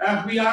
FBR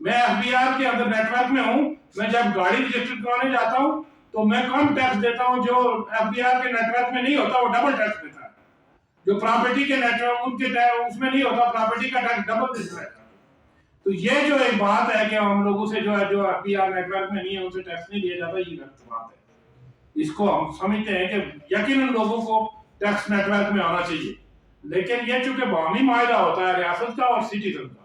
میں FBR کے اندر net work میں ہوں, میں جب گاڑی رجسٹر کرانے جاتا ہوں تو میں کم ٹیکس دیتا ہوں, جو FBR کے نیٹ ورک میں نہیں ہوتا وہ ڈبل ٹیکس دیتا ہے. جو پراپرٹی کے نیٹ ورک ان کے اس میں نہیں ہوتا, پراپرٹی کا ٹیکس ڈبل دیتا ہے. تو یہ جو ایک بات ہے کہ ہم لوگوں سے جو ہے جو FBR نیٹ ورک میں نہیں ہے ان سے ٹیکس نہیں لیا جاتا, یہ غلط بات ہے. اس کو ہم سمجھتے ہیں کہ یقیناً لوگوں کو ٹیکس نیٹ ورک میں آنا چاہیے, لیکن یہ چونکہ باہمی معاہدہ ہوتا ہے ریاست کا اور سٹیزن کا,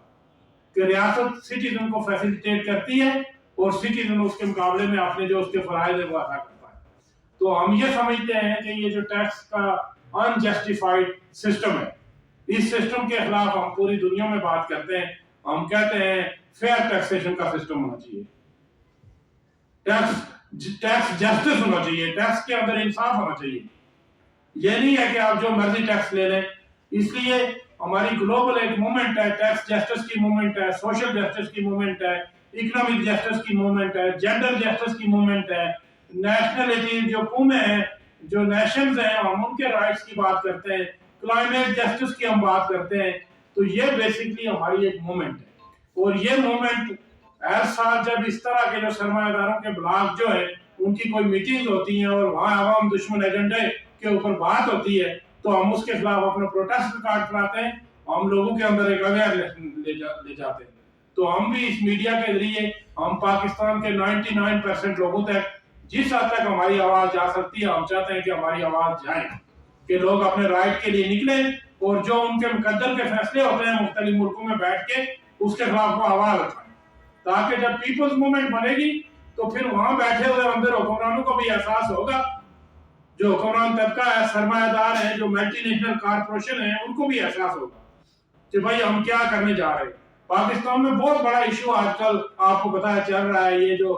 کہ ریاست سٹیزن کو فیسیلیٹیٹ کرتی ہے اور سٹیزن اس کے مقابلے میں اپنے جو اس کے فرائض ہے وہ ادا کرتا ہے. تو ہم یہ سمجھتے ہیں کہ یہ جو ٹیکس کا انجسٹیفائڈ سسٹم ہے, اس سسٹم کے خلاف ہم پوری دنیا میں بات کرتے ہیں. ہم کہتے ہیں فیئر ٹیکسیشن کا سسٹم ہونا چاہیے, ٹیکس جسٹس ہونا چاہیے, ٹیکس کے اندر انصاف ہونا چاہیے. یہ نہیں ہے کہ آپ جو مرضی ٹیکس لے لیں. اس لیے ہماری گلوبل ایک موومنٹ ہے, ٹیکس جسٹس کی موومنٹ ہے, سوشل جسٹس کی موومنٹ ہے, اکنامک جسٹس کی موومنٹ ہے, جینڈر جسٹس کی موومنٹ ہے, نیشنلٹی جو قومیں ہیں, جو نیشنز ہیں, ہم ان کے رائٹس کی بات کرتے ہیں, کلائمیٹ جسٹس کی ہم بات کرتے ہیں. تو یہ بیسکلی ہماری ایک موومنٹ ہے, اور یہ موومنٹ ہر سال جب اس طرح کے جو سرمایہ داروں کے بلاک جو ہے ان کی کوئی میٹنگ ہوتی ہیں اور وہاں عوام دشمن ایجنڈے کے اوپر بات ہوتی ہے تو ہم اس کے خلاف اپنا پروٹیسٹ کارڈ کراتے ہیں, ہم لوگوں کے اندر ایک اویئرنیس لے جاتے ہیں. تو ہم بھی اس میڈیا کے ذریعے ہم پاکستان کے 99% لوگوں تک جس حد تک ہماری آواز جا سکتی ہے ہم چاہتے ہیں کہ ہماری آواز جائے, کہ لوگ اپنے رائٹ کے لیے نکلیں اور جو ان کے مقدر کے فیصلے ہوتے ہیں مختلف ملکوں میں بیٹھ کے اس کے خلاف وہ آواز اٹھائیں, تاکہ جب پیپلز موومنٹ بنے گی تو پھر وہاں بیٹھے ہوئے اندر حکمرانوں کو بھی احساس ہوگا, جو حکمران طبقہ ہے, سرمایہ دار ہیں, جو ملٹی نیشنل کارپوریشن ہیں, ان کو بھی احساس ہوگا کہ بھائی ہم کیا کرنے جا رہے ہیں. پاکستان میں بہت بڑا ایشو آج کل آپ کو پتا ہے چل رہا ہے, یہ جو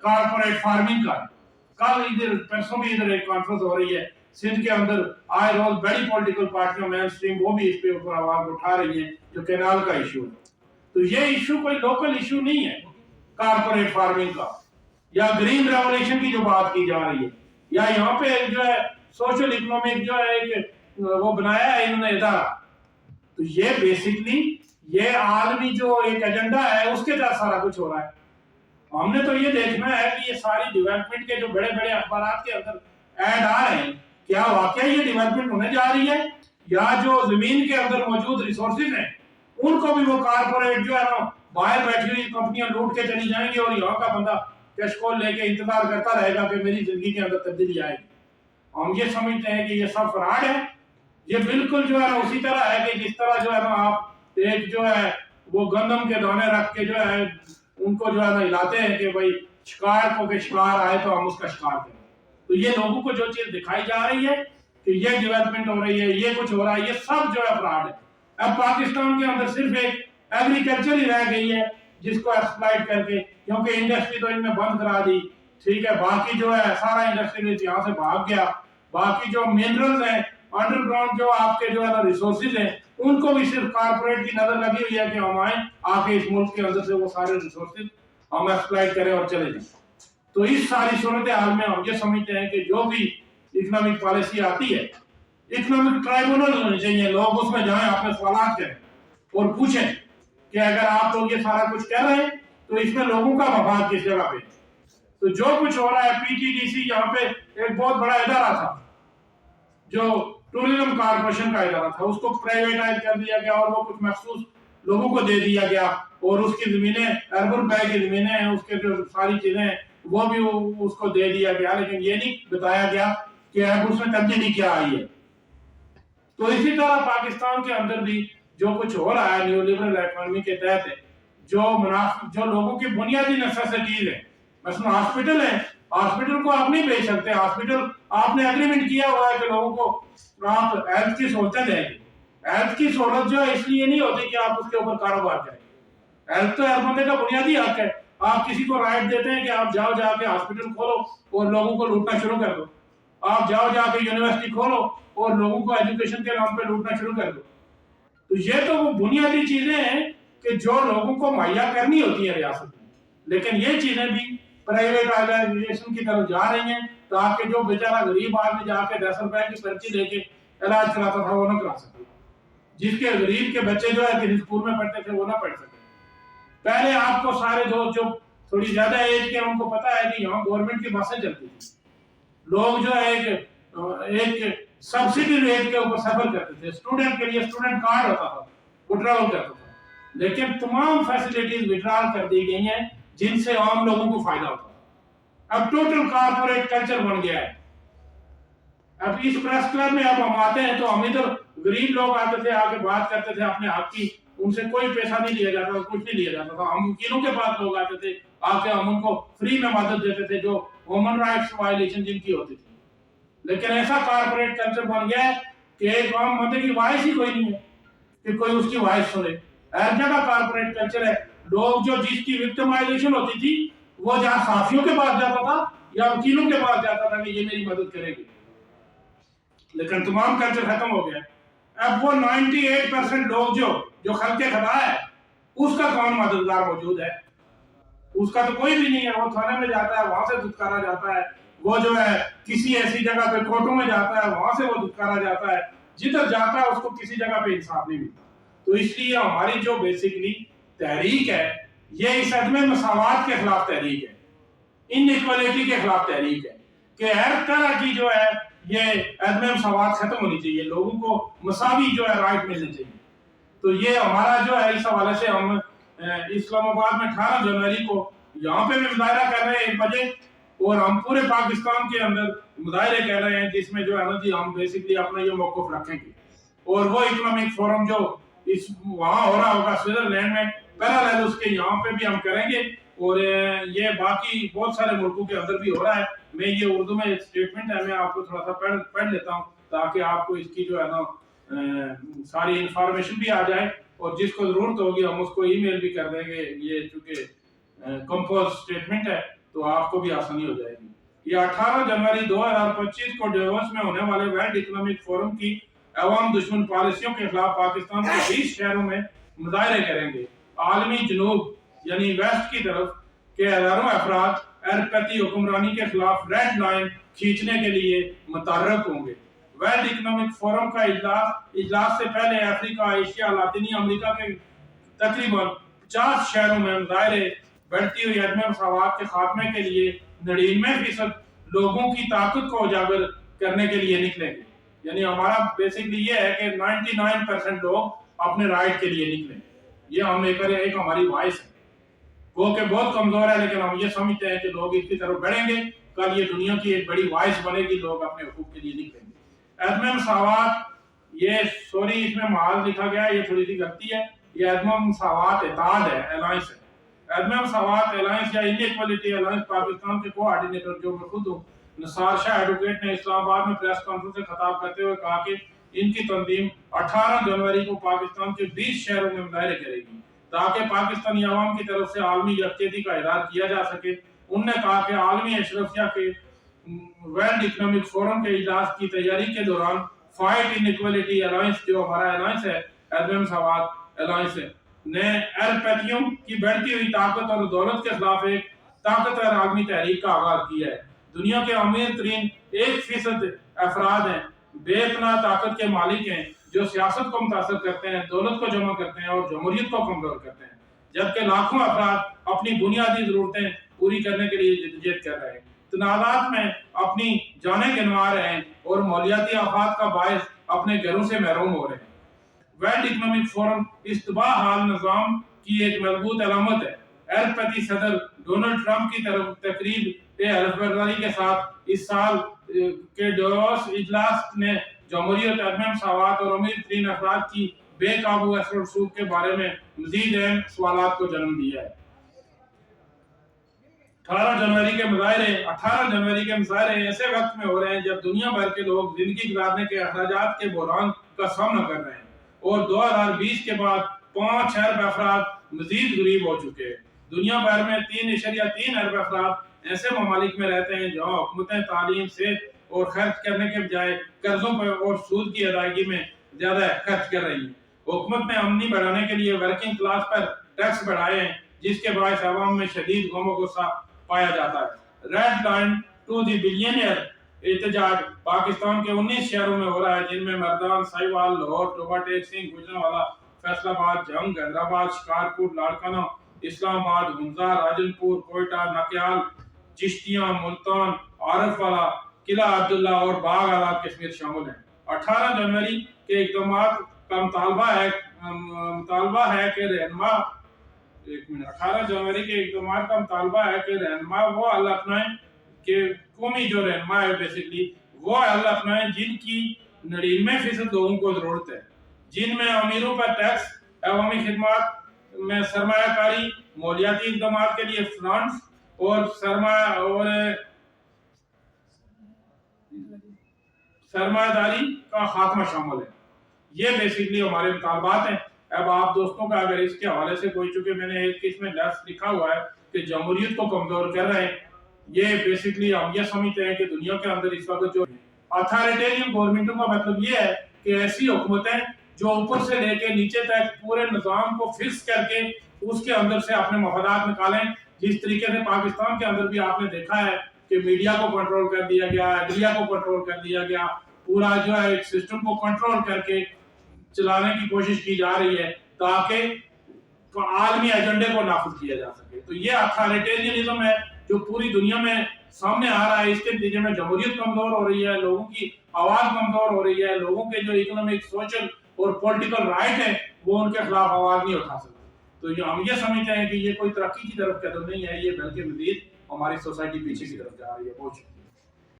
کارپوریٹ فارمنگ کا ہے. کل ادھر پرسوں بھی ادھر ایک کانفرنس ہو رہی ہے سندھ کے اندر, آئے روز بڑی پولیٹیکل پارٹیوں مین اسٹریم وہ بھی اس پہ اوپر آواز اٹھا رہی ہیں, جو کینال کا ایشو ہے. تو یہ ایشو کوئی لوکل ایشو نہیں ہے کارپوریٹ فارمنگ کا, یا گرین ریولیوشن کی جو بات کی جا رہی ہے, یا یہاں پہ جو ہے سوشل اکنامک جو ہے ایک وہ بنایا ہے انہوں نے ادارہ. تو یہ بیسکلی یہ عالمی جو ایک ایجنڈا ہے اس کے تحت سارا کچھ ہو رہا ہے. ہم نے تو یہ دیکھنا ہے کہ یہ ساری ڈیولپمنٹ کے جو بڑے بڑے اخبارات کے اندر ایڈ آ رہے ہیں, کیا واقعی یہ ڈیولپمنٹ ہونے جا رہی ہے, یا جو زمین کے اندر موجود ریسورسز ہیں ان کو بھی وہ کارپوریٹ جو ہے نا باہر بیٹھی ہوئی کمپنیاں لوٹ کے چلی جائیں گی, اور یہاں کا بندہ کیش کول لے کے انتظار کرتا رہے گا کہ میری زندگی کے اندر تبدیلی آئے گی. ہم یہ سمجھتے ہیں کہ یہ سب فراڈ ہے. یہ بالکل جو ہے نا اسی طرح ہے کہ جس طرح جو ہے نا آپ ایک جو ہے وہ گندم کے دانے رکھ کے جو ہے ان کو جو ہے نا ہلاتے ہیں کہ بھائی شکار کو کہ شکار آئے تو ہم اس کا شکار کریں. تو یہ لوگوں کو جو چیز دکھائی جا رہی ہے کہ یہ ڈیولپمنٹ ہو رہی ہے, یہ کچھ ہو رہا ہے, یہ سب جو ہے فراڈ ہے. اب پاکستان کے اندر صرف ایک ایگریکلچر ہی رہ گئی ہے جس کو ایکسپلائٹ کر کے, کیونکہ انڈسٹری تو ان نے بند کرا دی, ٹھیک ہے, باقی جو ہے سارا انڈسٹری یہاں سے بھاگ گیا. باقی جو منرلز ہیں انڈر گراؤنڈ جو آپ کے جو ہے نا ریسورسز ہیں ان کو بھی صرف کارپوریٹ کی نظر لگی ہوئی ہے کہ ہم آئیں آ کے اس ملک کے اندر سے وہ سارے ریسورسز ہم ایکسپلائٹ کریں اور چلے جائیں. تو اس ساری صورتحال میں ہم یہ سمجھتے ہیں کہ جو بھی اکنامک پالیسی آتی ہے, اکنامک ٹرائبونل ہونے چاہیے, لوگ اس میں جائیں اپنے سوالات کریں اور پوچھیں کہ اگر آپ لوگ یہ سارا کچھ کہہ رہے ہیں تو اس میں لوگوں کا مفاد کس جگہ پہ. تو جو کچھ ہو رہا ہے PTDC یہاں پہ ایک بہت بڑا ادارہ تھا جو ٹورزم کارپوریشن کا ادارہ تھا, اس کو پرائیویٹائز کر دیا گیا اور وہ کچھ مخصوص لوگوں کو دے دیا گیا, اور اس کی زمینیں اربن بے کی زمینیں ہیں, اس کے جو ساری چیزیں ہیں وہ بھی اس کو دے دیا گیا, لیکن یہ نہیں بتایا گیا کہ اب اس میں تبدیلی کیا آئی ہے. تو اسی طرح پاکستان کے اندر بھی جو کچھ ہو رہا ہے نیو لبرل اکانومی کے تحت جو لوگوں کی بنیادی نیسیسٹیز ہے, مثلا ہاسپٹل ہے, ہاسپٹل کو آپ نہیں بیچ سکتے. ہاسپٹل آپ نے اگریمنٹ کیا ہوا ہے کہ لوگوں کو آپ ہیلتھ کی سہولتیں دیں گے. ہیلتھ کی سہولت جو ہے اس لیے نہیں ہوتی کہ آپ اس کے اوپر کاروبار کریں. ہیلتھ تو ہر بندے کا بنیادی حق ہے. آپ کسی کو رائٹ دیتے ہیں کہ آپ جاؤ جا کے ہاسپٹل کھولو اور لوگوں کو لوٹنا شروع کر دو. آپ جاؤ جا کے یونیورسٹی کھولو اور لوگوں کو ایجوکیشن کے نام پہ لوٹنا شروع کر دو. تو یہ تو وہ بنیادی چیزیں ہیں کہ جو لوگوں کو مہیا کرنی ہوتی ہیں ریاست میں, لیکن یہ چیزیں بھی پرائیویٹائزیشن کی طرف جا رہی ہیں تاکہ جو بیچارہ غریب آدمی جا کے 10 روپے کی پرچی لے کے علاج کراتا تھا وہ نہ کرا سکے, جس کے غریب کے بچے جو ہے کسی اسکول میں پڑھتے تھے وہ نہ پڑھ سکے. پہلے آپ کو سارے دوست جو تھوڑی زیادہ ایج کے ان کو پتا ہے کہ یہاں گورنمنٹ کی بسیں چلتی تھی، لوگ جو ہے ایک سبسڈی ریٹ کے اوپر سفر کرتے تھے، اسٹوڈنٹ کے لیے اسٹوڈنٹ کارڈ ہوتا تھا، وہ ٹریول کرتا تھا، لیکن تمام فیسلٹیز وڈرال کر دی گئی ہیں جن سے عام لوگوں کو فائدہ ہوتا ہے۔ اب ٹوٹل کارپوریٹ کلچر بن گیا ہے۔ اب اس پریس کلب میں اب ہم آتے ہیں تو ہم ادھر غریب لوگ آتے تھے، آ کے بات کرتے تھے اپنے حق کی، ان سے کوئی پیسہ نہیں لیا جاتا، کچھ نہیں لیا جاتا تھا۔ ہم وکیلوں کے پاس لوگ آتے تھے، آ کے ہم ان کو فری میں مدد دیتے تھے جو ہیومن رائٹس وائلیشن جن کی ہوتی تھی۔ لیکن ایسا کارپوریٹ کلچر بن گیا ہے کہ ایک عام بندے کی وائس ہی کوئی نہیں ہے کہ کوئی اس کی وائس سنے۔ ہر جگہ کارپوریٹ کلچر ہے۔ لوگ جو جس کی وکٹمائزیشن ہوتی تھی وہ جہاں صحافیوں کے پاس جاتا تھا یا وکیلوں کے پاس جاتا تھا کہ یہ میری مدد کرے گی، لیکن تمام کلچر ختم ہو گیا۔ اب وہ 98% لوگ جو خلق خدا ہے اس کا کون مددگار موجود ہے؟ اس کا تو کوئی بھی نہیں ہے۔ وہ تھانے میں جاتا ہے، وہاں سے دھتکارا جاتا ہے، وہ جو ہے کسی ایسی جگہ پہ کورٹوں میں جاتا ہے، وہاں سے وہ دھتکارا جاتا ہے، جدھر جاتا ہے اس کو کسی جگہ پہ انصاف نہیں ملتا۔ تو اس لیے ہماری جو بیسکلی تحریک ہے یہ اس عدم مساوات کے خلاف تحریک ہے، انیکوالٹی کے خلاف تحریک ہے کہ ہر طرح کی جو ہے یہ عدم مساوات ختم ہونی چاہیے، لوگوں کو مساوی جو ہے رائٹ ملنے چاہیے۔ تو یہ ہمارا جو ہے اس حوالے سے ہم اسلام آباد میں 18 جنوری کو یہاں پہ بھی مظاہرہ کر رہے ہیں 1 بجے، اور ہم پورے پاکستان کے اندر مظاہرے کر رہے ہیں جس میں جو ہے نا جی ہم بیسکلی اپنا یہ موقف رکھیں گے۔ اور وہ اکنامک فورم جو وہاں ہو رہا ہوگا سوئٹزرلینڈ میں، پیرالل اس کے یہاں پہ بھی ہم کریں گے، اور یہ باقی بہت سارے ملکوں کے اندر بھی ہو رہا ہے۔ میں یہ اردو میں اسٹیٹمنٹ ہے، میں آپ کو تھوڑا سا پڑھ لیتا ہوں تاکہ آپ کو اس کی جو ہے نا ساری انفارمیشن بھی آ جائے، اور جس کو ضرورت ہوگی ہم اس کو ای میل بھی کر دیں گے۔ یہ چونکہ کمپوز اسٹیٹمنٹ ہے تو آپ کو بھی آسانی ہو جائے گی۔ یہ 18 جنوری 2025 کو ڈیووس میں ہونے والے ورلڈ اکنامک فورم کی عوام دشمن پالیسیوں کے خلاف پاکستان کے 20 شہروں میں مظاہرے کریں گے۔ عالمی جنوب یعنی ویسٹ کی طرف کے ہزاروں افراد ایرپیتی حکمرانی کے خلاف ریڈ لائن کھینچنے کے لیے متحرک ہوں گے۔ ورلڈ اکنامک فورم کا اجلاس سے پہلے افریقہ، ایشیا، لاطینی امریکہ کے تقریباً 50 شہروں میں مظاہرے بڑھتی ہوئی عدم مساوات کے خاتمے کے لیے 99% لوگوں کی طاقت کو اجاگر کرنے کے لیے نکلیں گے۔ یعنی ہمارا بیسکلی یہ ہے کہ 99% لوگ اپنے رائٹ کے لیے نکلیں۔ یہ ہم ایک ہماری وائس ہے، وہ کہ بہت کمزور ہے، لیکن ہم یہ سمجھتے ہیں کہ لوگ اس کی طرف بڑھیں گے، کل یہ دنیا کی ایک بڑی وائس بنے گی، لوگ اپنے حقوق کے لیے نکلیں گے۔ عدم مساوات، یہ سوری اس میں محاذ لکھا گیا ہے، یہ تھوڑی سی غلطی ہے، یہ عدم مساوات اتحاد ہے، الائنس ہے۔ عدم مساوات الائنس یا انیکوالٹی الائنس پاکستان کے کوآرڈینیٹر جو میں خود ہوں، نثار شاہ ایڈوکیٹ نے اسلام آباد میں پریس کانفرنس سے خطاب کرتے ہوئے کہا کہ ان کی تنظیم 18 جنوری کو پاکستان کے 20 شہروں میں مظاہرے کرے گی تاکہ پاکستانی عوام کی طرف سے عالمی یکجہتی کا اظہار کیا جا سکے۔ انہوں نے کہا کہ عالمی اشرفیہ کے ورلڈ اکنامک فورم کے اجلاس کی تیاری کے دوران فائٹ انیکوالٹی الائنس، جو ہمارا الائنس ہے، عدم مساوات الائنس ہے، نے ایرپیتیوں کی بڑھتی ہوئی طاقت اور دولت کے خلاف ایک طاقتور عالمی تحریک کا آغاز کیا ہے۔ دنیا کے امیر ترین 1% افراد ہیں، بے پناہ طاقت کے مالک ہیں، جو سیاست کو متاثر کرتے ہیں، دولت کو جمع کرتے ہیں اور جمہوریت کو کمزور کرتے ہیں، جبکہ لاکھوں افراد اپنی بنیادی ضرورتیں پوری کرنے کے لیے جدوجہد کر رہے ہیں، تنازعات میں اپنی جانیں گنوا رہے ہیں اور مالیاتی آفات کا باعث اپنے گھروں سے محروم ہو رہے ہیں۔ ورلڈ اکنامک فورم اس تباہ حال نظام کی ایک مضبوط علامت ہے۔ ایرپیتی صدر ڈونلڈ ٹرمپ کی طرف تقریب حلف برداری کے ساتھ اس سال کے ڈیووس اجلاس نے جمہوریت، عدم مساوات اور امیر ترین افراد کی بے قابو اثر و رسوخ کے بارے میں مزید اہم سوالات کو جنم دیا ہے۔ 18 جنوری کے مظاہرے ایسے وقت میں ہو رہے ہیں جب دنیا بھر کے لوگ زندگی گزارنے کے اخراجات کے بحران کا سامنا کر رہے ہیں، اور 2020 کے بعد 5 ارب افراد مزید غریب ہو چکے ہیں۔ دنیا بھر میں 3.3 ارب افراد ایسے ممالک میں رہتے ہیں جہاں حکومتیں تعلیم، صحت اور خرچ کرنے کے بجائے قرضوں پر اور سود کی ادائیگی میں زیادہ خرچ کر رہی ہیں۔ حکومت نے آمدنی بڑھانے کے لیے ورکنگ کلاس پر ٹیکس بڑھائے ہیں، جس کے باعث عوام میں شدید غم و غصہ پایا جاتا ہے۔ Red line to the billionaire احتجاج پاکستان کے 19 شہروں میں ہو رہا ہے، جن میں مردان، ساہیوال، لاہور، ٹوبا ٹیک سنگھ، گوجرانوالہ، فیصل آباد، جھنگ، حیدرآباد، شکارپور، لاڑکانہ، اسلام آباد، ہنزا، راجنپور، کوئٹہ، نکیال، چشتیاں، ملتان، عارف والا، قلعہ عبداللہ اور باغ آزاد کشمیر شامل ہیں۔ 18 جنوری کے اقدامات کا مطالبہ ہے کہ رہنما 18 جنوری کے اقدامات کا مطالبہ ہے کہ رہنما وہ حل اپنائیں کہ قومی جو رہنما ہے بیسکلی وہ حل اپنائیں جن کی 99% لوگوں کو ضرورت ہے، جن میں امیروں پر ٹیکس، عوامی خدمات میں سرمایہ کاری، مالیاتی اقدامات کے لیے فنڈز اور سرمایہ داری کا خاتمہ شامل ہے۔ یہ بیسکلی ہمارے مطالبات ہیں۔ اب آپ دوستوں کا اگر اس کے حوالے سے کوئی، چونکہ میں نے ایک اس میں لیفٹ لکھا ہوا ہے کہ جمہوریت کو کمزور کر رہے ہیں، یہ بیسکلی ہم یہ سمجھتے ہیں کہ دنیا کے اندر اس وقت جو اتھارٹیرین گورنمنٹوں کا مطلب یہ ہے کہ ایسی حکومتیں جو اوپر سے لے کے نیچے تک پورے نظام کو فکس کر کے اس کے اندر سے اپنے مفادات نکالیں، جس طریقے سے پاکستان کے اندر بھی آپ نے دیکھا ہے کہ میڈیا کو کنٹرول کر دیا گیا، عدلیہ کو کنٹرول کر دیا گیا، پورا جو ہے ایک سسٹم کو کنٹرول کر کے چلانے کی کوشش کی جا رہی ہے تاکہ عالمی ایجنڈے کو نافذ کیا جا سکے۔ تو یہ اتھارٹیرینزم ہے جو پوری دنیا میں سامنے آ رہا ہے۔ اس کے نتیجے میں جمہوریت کمزور ہو رہی ہے، لوگوں کی آواز کمزور ہو رہی ہے، لوگوں کے جو اکنامک، سوشل اور پولیٹیکل رائٹ ہیں وہ ان کے خلاف آواز نہیں اٹھا سکتے۔ تو ہم یہ سمجھتے ہیں کہ یہ کوئی ترقی کی طرف قدم نہیں ہے، یہ بلکہ مزید ہماری سوسائٹی پیچھے کی طرف جا رہی ہے۔ بہت